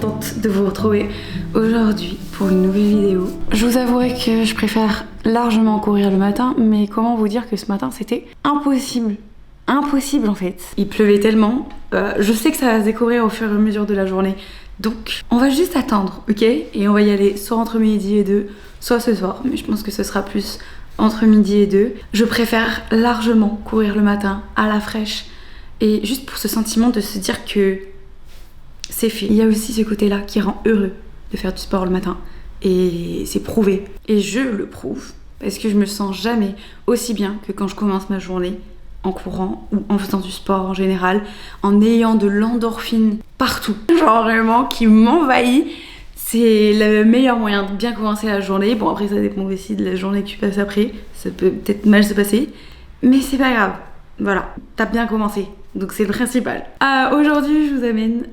contente de vous retrouver aujourd'hui pour une nouvelle vidéo. Je vous avouerai que je préfère largement courir le matin, mais comment vous dire que ce matin c'était impossible. Impossible en fait. Il pleuvait tellement. Je sais que ça va se découvrir au fur et à mesure de la journée. Donc on va juste attendre, ok? Et on va y aller soit entre midi et 2, soit ce soir. Mais je pense que ce sera plus entre midi et 2. Je préfère largement courir le matin à la fraîche. Et juste pour ce sentiment de se dire que c'est fait. Il y a aussi ce côté-là qui rend heureux de faire du sport le matin. Et c'est prouvé. Et je le prouve. Parce que je me sens jamais aussi bien que quand je commence ma journée en courant ou en faisant du sport en général, en ayant de l'endorphine partout. Genre vraiment qui m'envahit. C'est le meilleur moyen de bien commencer la journée. Bon après ça dépend aussi de la journée que tu passes après. Ça peut peut-être mal se passer. Mais c'est pas grave. Voilà, t'as bien commencé. Donc c'est le principal. Aujourd'hui je vous amène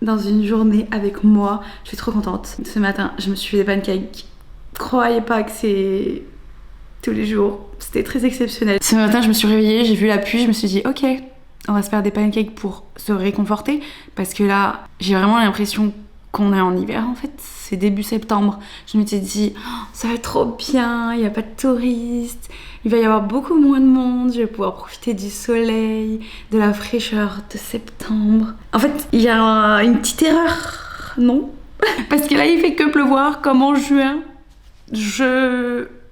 dans une journée avec moi. Je suis trop contente. Ce matin je me suis fait des pancakes. Croyez pas que c'est tous les jours. C'était très exceptionnel. Ce matin je me suis réveillée, j'ai vu la pluie, je me suis dit ok, on va se faire des pancakes pour se réconforter. Parce que là j'ai vraiment l'impression qu'on est en hiver en fait, c'est début septembre. Je m'étais dit oh, ça va être trop bien, il n'y a pas de touristes, il va y avoir beaucoup moins de monde, je vais pouvoir profiter du soleil, de la fraîcheur de septembre. En fait il y a une petite erreur, non? Parce que là il fait que pleuvoir comme en juin.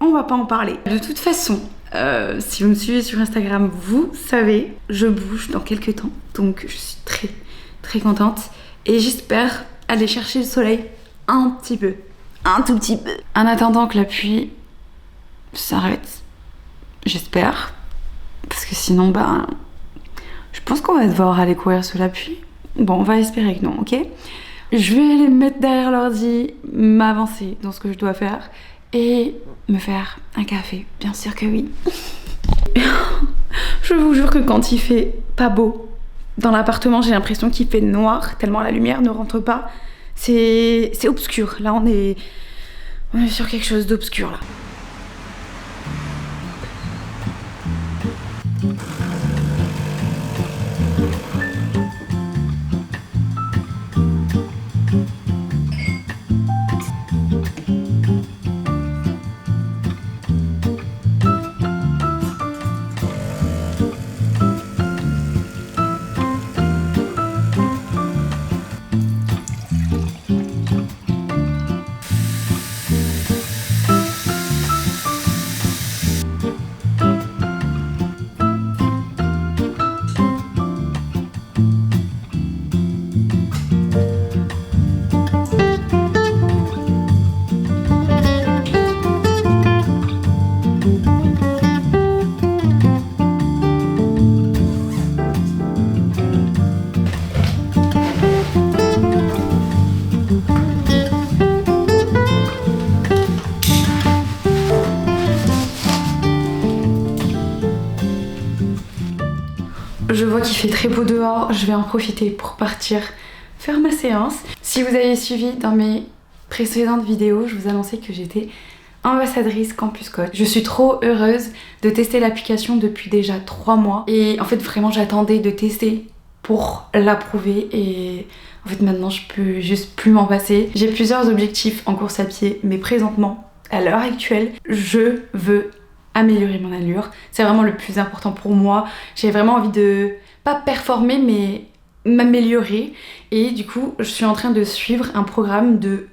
On va pas en parler. De toute façon, si vous me suivez sur Instagram, vous savez, je bouge dans quelques temps. Donc je suis très très contente et j'espère aller chercher le soleil un petit peu, un tout petit peu. En attendant que la pluie s'arrête, j'espère, parce que sinon, je pense qu'on va devoir aller courir sous la pluie. Bon, on va espérer que non, ok? Je vais aller me mettre derrière l'ordi, m'avancer dans ce que je dois faire et me faire un café, bien sûr que oui. Je vous jure que quand il fait pas beau, dans l'appartement, j'ai l'impression qu'il fait noir, tellement la lumière ne rentre pas. C'est obscur. Là, on est sur quelque chose d'obscur, là. Je vois qu'il fait très beau dehors, je vais en profiter pour partir faire ma séance. Si vous avez suivi dans mes précédentes vidéos, je vous annonçais que j'étais ambassadrice Campus Coach. Je suis trop heureuse de tester l'application depuis déjà 3 mois. Et en fait vraiment j'attendais de tester pour l'approuver et en fait maintenant je peux juste plus m'en passer. J'ai plusieurs objectifs en course à pied, mais présentement, à l'heure actuelle, je veux améliorer mon allure. C'est vraiment le plus important pour moi. J'ai vraiment envie de, pas performer, mais m'améliorer. Et du coup, je suis en train de suivre un programme de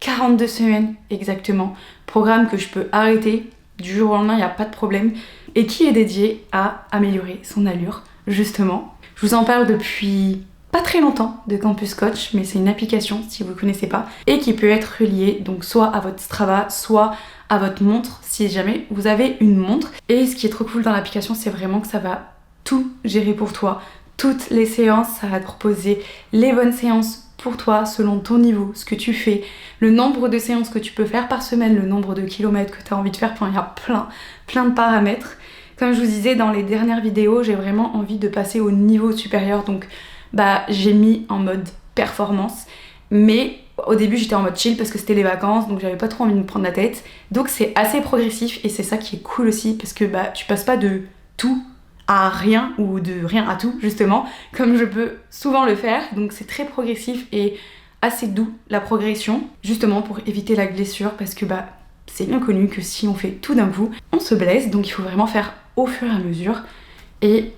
42 semaines exactement. Programme que je peux arrêter du jour au lendemain, il n'y a pas de problème. Et qui est dédié à améliorer son allure, justement. Je vous en parle depuis pas très longtemps de Campus Coach, mais c'est une application, si vous ne connaissez pas, et qui peut être reliée donc soit à votre Strava, soit à votre montre, si jamais vous avez une montre. Et ce qui est trop cool dans l'application, c'est vraiment que ça va tout gérer pour toi. Toutes les séances, ça va te proposer les bonnes séances pour toi, selon ton niveau, ce que tu fais, le nombre de séances que tu peux faire par semaine, le nombre de kilomètres que tu as envie de faire, il y a plein de paramètres. Comme je vous disais dans les dernières vidéos, j'ai vraiment envie de passer au niveau supérieur, donc j'ai mis en mode performance, mais au début j'étais en mode chill parce que c'était les vacances, donc j'avais pas trop envie de me prendre la tête. Donc c'est assez progressif et c'est ça qui est cool aussi, parce que tu passes pas de tout à rien ou de rien à tout justement, comme je peux souvent le faire. Donc c'est très progressif et assez doux la progression, justement pour éviter la blessure, parce que bah c'est bien connu que si on fait tout d'un coup, on se blesse, donc il faut vraiment faire au fur et à mesure. Et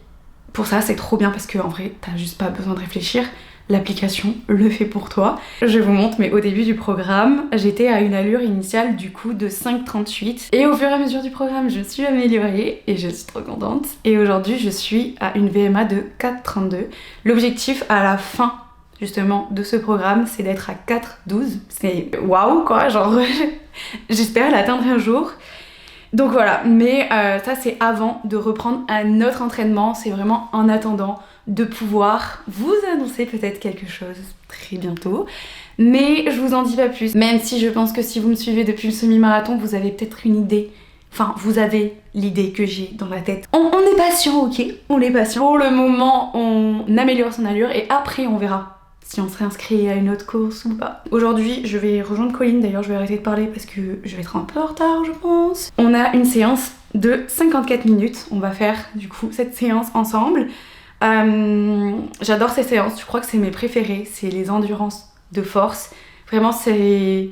pour ça c'est trop bien parce que en vrai t'as juste pas besoin de réfléchir, l'application le fait pour toi. Je vous montre, mais au début du programme, j'étais à une allure initiale du coup de 5,38 et au fur et à mesure du programme, je me suis améliorée et je suis trop contente. Et aujourd'hui, je suis à une VMA de 4,32. L'objectif à la fin justement de ce programme, c'est d'être à 4,12. C'est waouh quoi, genre j'espère l'atteindre un jour. Donc voilà, mais ça c'est avant de reprendre un autre entraînement, c'est vraiment en attendant de pouvoir vous annoncer peut-être quelque chose très bientôt. Mais je vous en dis pas plus, même si je pense que si vous me suivez depuis le semi-marathon, vous avez peut-être une idée. Enfin, vous avez l'idée que j'ai dans la tête. On est patient, ok? On est patient. Pour le moment, on améliore son allure et après on verra si on serait inscrit à une autre course ou pas. Aujourd'hui, je vais rejoindre Colline, d'ailleurs je vais arrêter de parler parce que je vais être un peu en retard je pense. On a une séance de 54 minutes, on va faire du coup cette séance ensemble. J'adore ces séances, je crois que c'est mes préférées, c'est les endurances de force. Vraiment c'est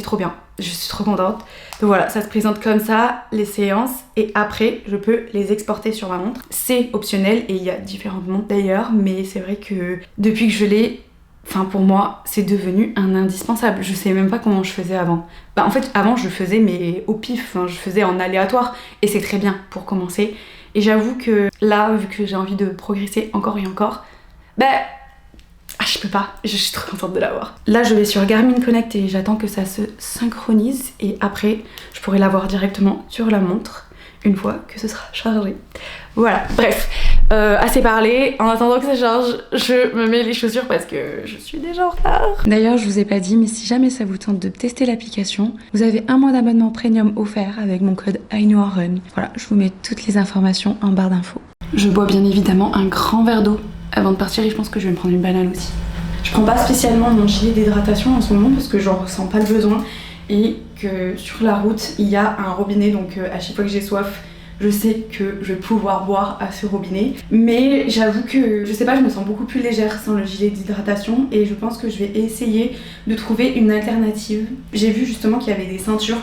trop bien, je suis trop contente. Donc voilà, ça se présente comme ça, les séances, et après je peux les exporter sur ma montre. C'est optionnel et il y a différentes montres d'ailleurs, mais c'est vrai que depuis que je l'ai, enfin pour moi c'est devenu un indispensable. Je sais même pas comment je faisais avant. Bah en fait avant je faisais mais au pif, je faisais en aléatoire et c'est très bien pour commencer. Et j'avoue que là, vu que j'ai envie de progresser encore et encore, bah je peux pas, je suis trop contente de l'avoir. Là je vais sur Garmin Connect et j'attends que ça se synchronise et après je pourrai l'avoir directement sur la montre une fois que ce sera chargé. Voilà, bref, assez parlé. En attendant que ça charge, je me mets les chaussures parce que je suis déjà en retard. D'ailleurs, je vous ai pas dit, mais si jamais ça vous tente de tester l'application, vous avez un mois d'abonnement premium offert avec mon code IKNOWRUN. Voilà, je vous mets toutes les informations en barre d'infos. Je bois bien évidemment un grand verre d'eau avant de partir et je pense que je vais me prendre une banane aussi. Je prends pas spécialement mon gilet d'hydratation en ce moment parce que j'en ressens pas le besoin et que sur la route, il y a un robinet, donc à chaque fois que j'ai soif, je sais que je vais pouvoir boire à ce robinet. Mais j'avoue que, je sais pas, je me sens beaucoup plus légère sans le gilet d'hydratation et je pense que je vais essayer de trouver une alternative. J'ai vu justement qu'il y avait des ceintures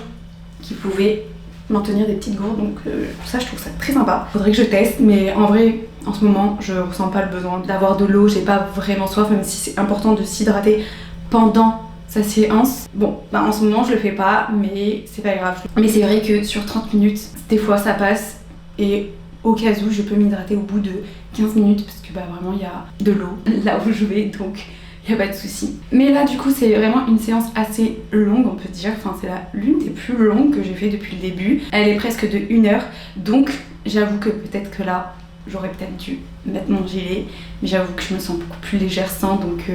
qui pouvaient maintenir des petites gourdes, donc ça je trouve ça très sympa. Faudrait que je teste, mais en vrai, en ce moment, je ressens pas le besoin d'avoir de l'eau, j'ai pas vraiment soif, même si c'est important de s'hydrater pendant sa séance. Bon, bah en ce moment je le fais pas, mais c'est pas grave. Mais c'est vrai que sur 30 minutes, des fois ça passe et au cas où je peux m'hydrater au bout de 15 minutes parce que bah vraiment il y a de l'eau là où je vais, donc il n'y a pas de souci. Mais là du coup c'est vraiment une séance assez longue on peut dire, enfin c'est l'une des plus longues que j'ai fait depuis le début. Elle est presque de 1 heure, donc j'avoue que peut-être que là j'aurais peut-être dû mettre mon gilet, mais j'avoue que je me sens beaucoup plus légère sans, donc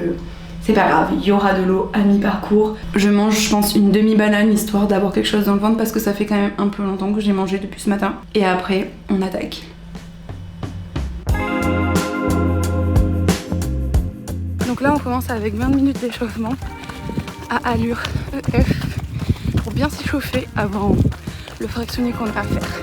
c'est pas grave, il y aura de l'eau à mi-parcours. Je mange, je pense, une demi-banane histoire d'avoir quelque chose dans le ventre parce que ça fait quand même un peu longtemps que j'ai mangé depuis ce matin. Et après, on attaque. Donc là, on commence avec 20 minutes d'échauffement à allure EF pour bien s'échauffer avant le fractionné qu'on a à faire.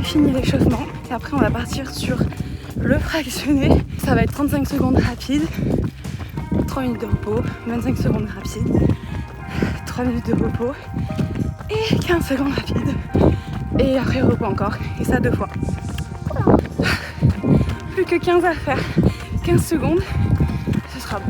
Fini l'échauffement et après on va partir sur le fractionné. Ça va être 35 secondes rapide, 3 minutes de repos, 25 secondes rapide, 3 minutes de repos et 15 secondes rapide et après repos encore, et ça 2 fois. Voilà. Plus que 15 à faire, 15 secondes, ce sera bon.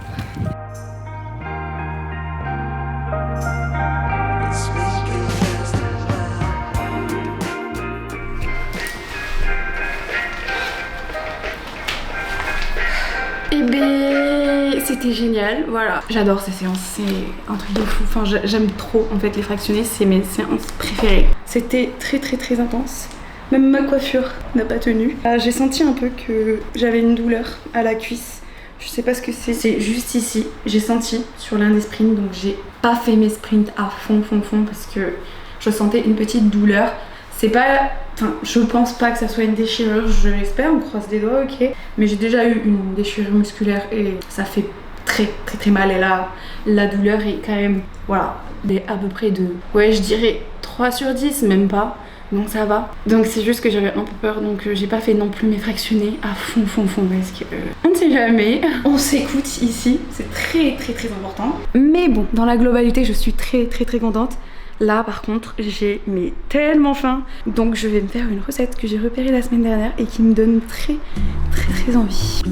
Et ben c'était génial, voilà. J'adore ces séances, c'est un truc de fou. Enfin j'aime trop en fait les fractionnés, c'est mes séances préférées. C'était très intense. Même ma coiffure n'a pas tenu. J'ai senti un peu que j'avais une douleur à la cuisse. Je sais pas ce que c'est juste ici. J'ai senti sur l'un des sprints, donc j'ai pas fait mes sprints à fond parce que je sentais une petite douleur. C'est pas... Enfin, je pense pas que ça soit une déchirure, je l'espère, on croise les doigts, ok. Mais j'ai déjà eu une déchirure musculaire et ça fait très mal. Et là, la douleur est quand même, voilà, à peu près de... Ouais, je dirais 3 sur 10, même pas. Donc ça va. Donc c'est juste que j'avais un peu peur, donc j'ai pas fait non plus mes fractionnés à fond, parce que on ne sait jamais. On s'écoute ici, c'est très important. Mais bon, dans la globalité, je suis très contente. Là par contre j'ai tellement faim, donc je vais me faire une recette que j'ai repérée la semaine dernière et qui me donne très envie.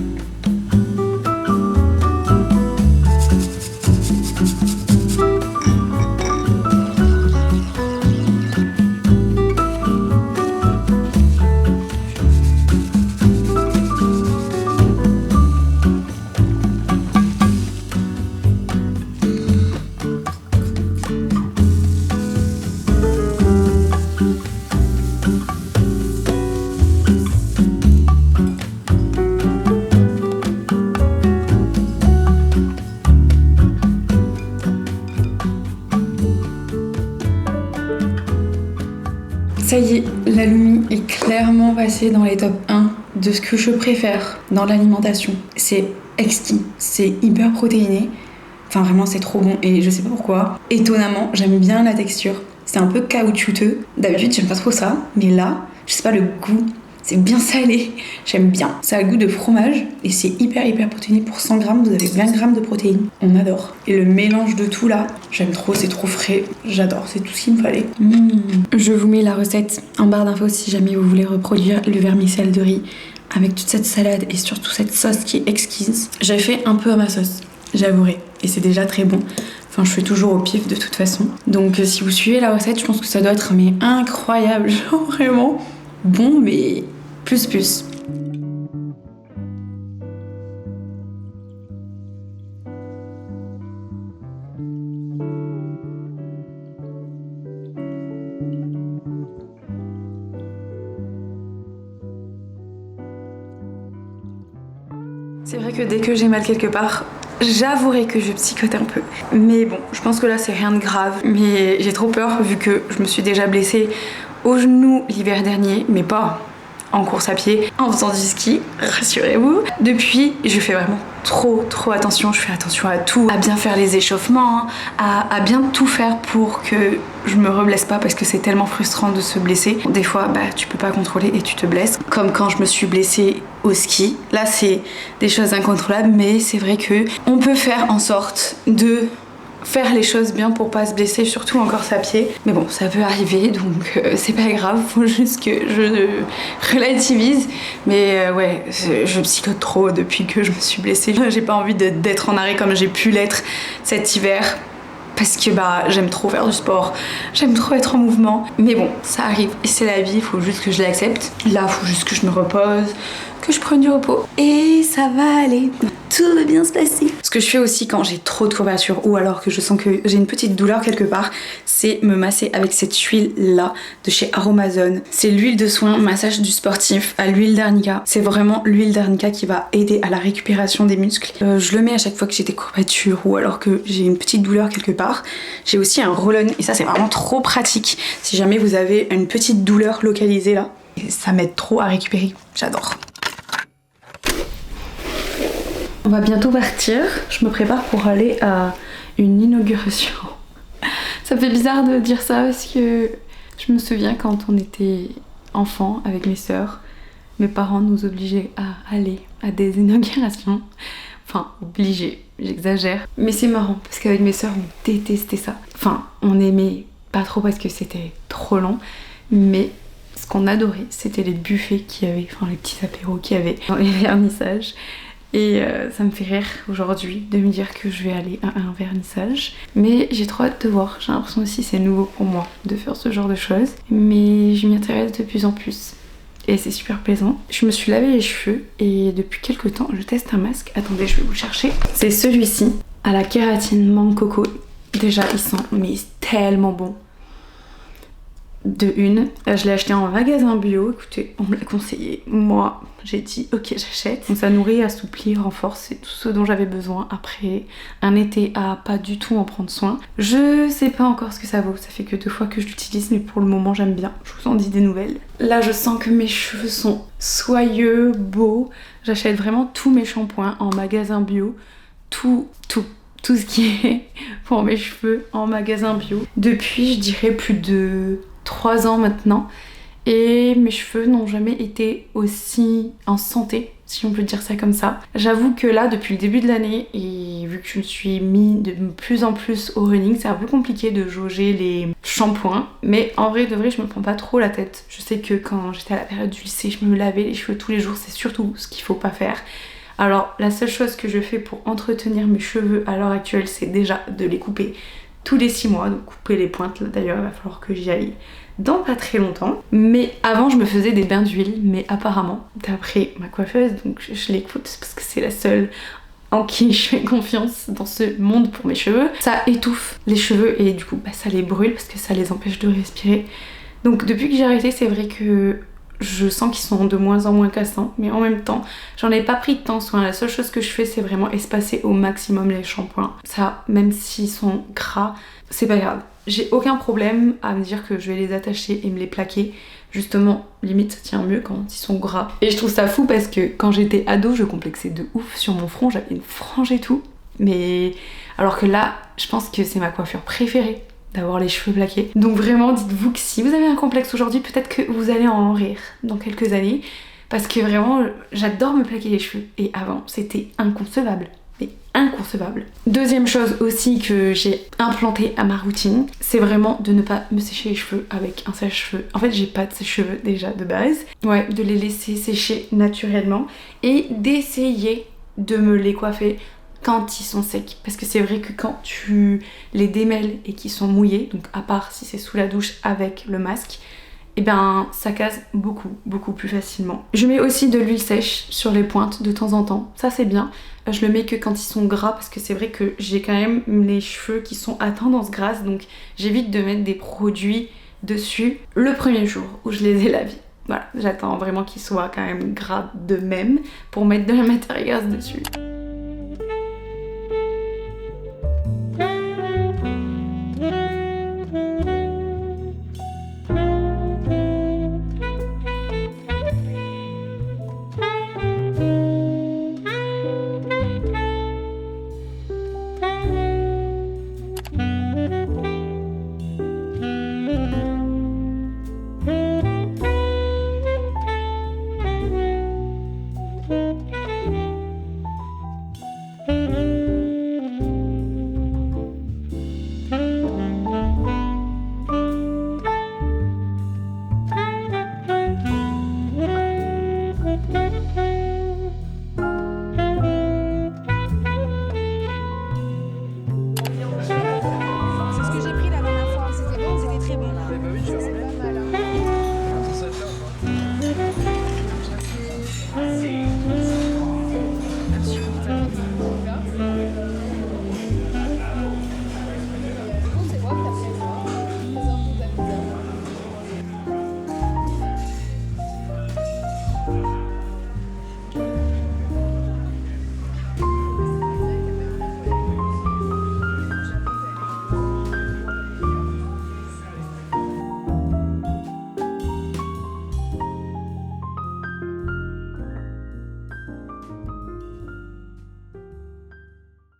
Ça y est, la Lumi est clairement passée dans les top 1 de ce que je préfère dans l'alimentation. C'est exquis, c'est hyper protéiné. Enfin vraiment c'est trop bon et je sais pas pourquoi. Étonnamment, j'aime bien la texture. C'est un peu caoutchouteux. D'habitude j'aime pas trop ça, mais là, je sais pas, le goût, c'est bien salé. J'aime bien. Ça a le goût de fromage et c'est hyper protéiné. Pour 100 grammes, vous avez 20 grammes de protéines. On adore. Et le mélange de tout là, j'aime trop, c'est trop frais. J'adore, c'est tout ce qu'il me fallait. Je vous mets la recette en barre d'infos si jamais vous voulez reproduire le vermicelle de riz avec toute cette salade et surtout cette sauce qui est exquise. J'ai fait un peu à ma sauce, j'avouerai. Et c'est déjà très bon. Enfin, je fais toujours au pif de toute façon. Donc si vous suivez la recette, je pense que ça doit être mais incroyable. Genre vraiment bon, mais plus. C'est vrai que dès que j'ai mal quelque part, j'avouerai que je psychote un peu. Mais bon, je pense que là c'est rien de grave. Mais j'ai trop peur vu que je me suis déjà blessée au genou l'hiver dernier, mais pas en course à pied, en faisant du ski, rassurez-vous. Depuis, je fais vraiment trop attention. Je fais attention à tout, à bien faire les échauffements, à bien tout faire pour que je me reblesse pas parce que c'est tellement frustrant de se blesser. Des fois, tu peux pas contrôler et tu te blesses. Comme quand je me suis blessée au ski. Là, c'est des choses incontrôlables, mais c'est vrai que on peut faire en sorte de faire les choses bien pour pas se blesser, surtout en course à pied. Mais bon, ça peut arriver, donc c'est pas grave, faut juste que je relativise. Mais ouais, je psychote trop depuis que je me suis blessée. J'ai pas envie d'être en arrêt comme j'ai pu l'être cet hiver. Parce que j'aime trop faire du sport, j'aime trop être en mouvement. Mais bon, ça arrive et c'est la vie, il faut juste que je l'accepte. Là, il faut juste que je me repose, que je prenne du repos. Et ça va aller, tout va bien se passer. Ce que je fais aussi quand j'ai trop de courbatures ou alors que je sens que j'ai une petite douleur quelque part, c'est me masser avec cette huile là de chez Aromazone. C'est l'huile de soin massage du sportif à l'huile d'arnica. C'est vraiment l'huile d'arnica qui va aider à la récupération des muscles. Je le mets à chaque fois que j'ai des courbatures ou alors que j'ai une petite douleur quelque part. J'ai aussi un roll-on et ça c'est vraiment trop pratique si jamais vous avez une petite douleur localisée là. Et ça m'aide trop à récupérer, j'adore. On va bientôt partir, je me prépare pour aller à une inauguration. Ça fait bizarre de dire ça parce que je me souviens quand on était enfants avec mes sœurs, mes parents nous obligeaient à aller à des inaugurations. Enfin, obligés, j'exagère. Mais c'est marrant parce qu'avec mes sœurs, on détestait ça. Enfin, on aimait pas trop parce que c'était trop long, mais ce qu'on adorait, c'était les buffets qu'il y avait, enfin les petits apéros qu'il y avait dans les vernissages. Et ça me fait rire aujourd'hui de me dire que je vais aller à un vernissage. Mais j'ai trop hâte de voir. J'ai l'impression aussi que c'est nouveau pour moi de faire ce genre de choses. Mais je m'y intéresse de plus en plus. Et c'est super plaisant. Je me suis lavé les cheveux et depuis quelques temps je teste un masque. Attendez, je vais vous le chercher. C'est celui-ci, à la kératine mangue coco. Déjà il sent mais tellement bon. De une, je l'ai acheté en magasin bio, écoutez, on me l'a conseillé. Moi, j'ai dit ok, j'achète. Donc ça nourrit, assouplit, renforce, c'est tout ce dont j'avais besoin après un été à pas du tout en prendre soin. Je sais pas encore ce que ça vaut, ça fait que 2 fois que je l'utilise, mais pour le moment j'aime bien. Je vous en dis des nouvelles. Là, je sens que mes cheveux sont soyeux, beaux. J'achète vraiment tous mes shampoings en magasin bio. Tout ce qui est pour mes cheveux en magasin bio. Depuis, je dirais plus de 3 ans maintenant, et mes cheveux n'ont jamais été aussi en santé, si on peut dire ça comme ça. J'avoue que là, depuis le début de l'année, et vu que je me suis mis de plus en plus au running, c'est un peu compliqué de jauger les shampoings, mais en vrai de vrai, je me prends pas trop la tête. Je sais que quand j'étais à la période du lycée, je me lavais les cheveux tous les jours, c'est surtout ce qu'il faut pas faire. Alors la seule chose que je fais pour entretenir mes cheveux à l'heure actuelle, c'est déjà de les couper tous les 6 mois, donc couper les pointes. Là d'ailleurs il va falloir que j'y aille dans pas très longtemps. Mais avant je me faisais des bains d'huile, mais apparemment d'après ma coiffeuse, donc je l'écoute parce que c'est la seule en qui je fais confiance dans ce monde pour mes cheveux, ça étouffe les cheveux et du coup ça les brûle parce que ça les empêche de respirer. Donc depuis que j'ai arrêté, c'est vrai que je sens qu'ils sont de moins en moins cassants, mais en même temps, j'en ai pas pris tant soin. La seule chose que je fais, c'est vraiment espacer au maximum les shampoings. Ça, même s'ils sont gras, c'est pas grave. J'ai aucun problème à me dire que je vais les attacher et me les plaquer. Justement, limite, ça tient mieux quand ils sont gras. Et je trouve ça fou parce que quand j'étais ado, je complexais de ouf sur mon front. J'avais une frange et tout. Mais alors que là, je pense que c'est ma coiffure préférée, d'avoir les cheveux plaqués. Donc vraiment, dites-vous que si vous avez un complexe aujourd'hui, peut-être que vous allez en rire dans quelques années, parce que vraiment, j'adore me plaquer les cheveux. Et avant, c'était inconcevable. Mais inconcevable. Deuxième chose aussi que j'ai implanté à ma routine, c'est vraiment de ne pas me sécher les cheveux avec un sèche-cheveux. En fait, j'ai pas de sèche-cheveux déjà de base. Ouais, de les laisser sécher naturellement et d'essayer de me les coiffer quand ils sont secs, parce que c'est vrai que quand tu les démêles et qu'ils sont mouillés, donc à part si c'est sous la douche avec le masque, et ben ça casse beaucoup plus facilement. Je mets aussi de l'huile sèche sur les pointes de temps en temps, ça c'est bien. Je le mets que quand ils sont gras parce que c'est vrai que j'ai quand même les cheveux qui sont à tendance grasse, donc j'évite de mettre des produits dessus le premier jour où je les ai lavés. Voilà, j'attends vraiment qu'ils soient quand même gras de même pour mettre de la matière grasse dessus.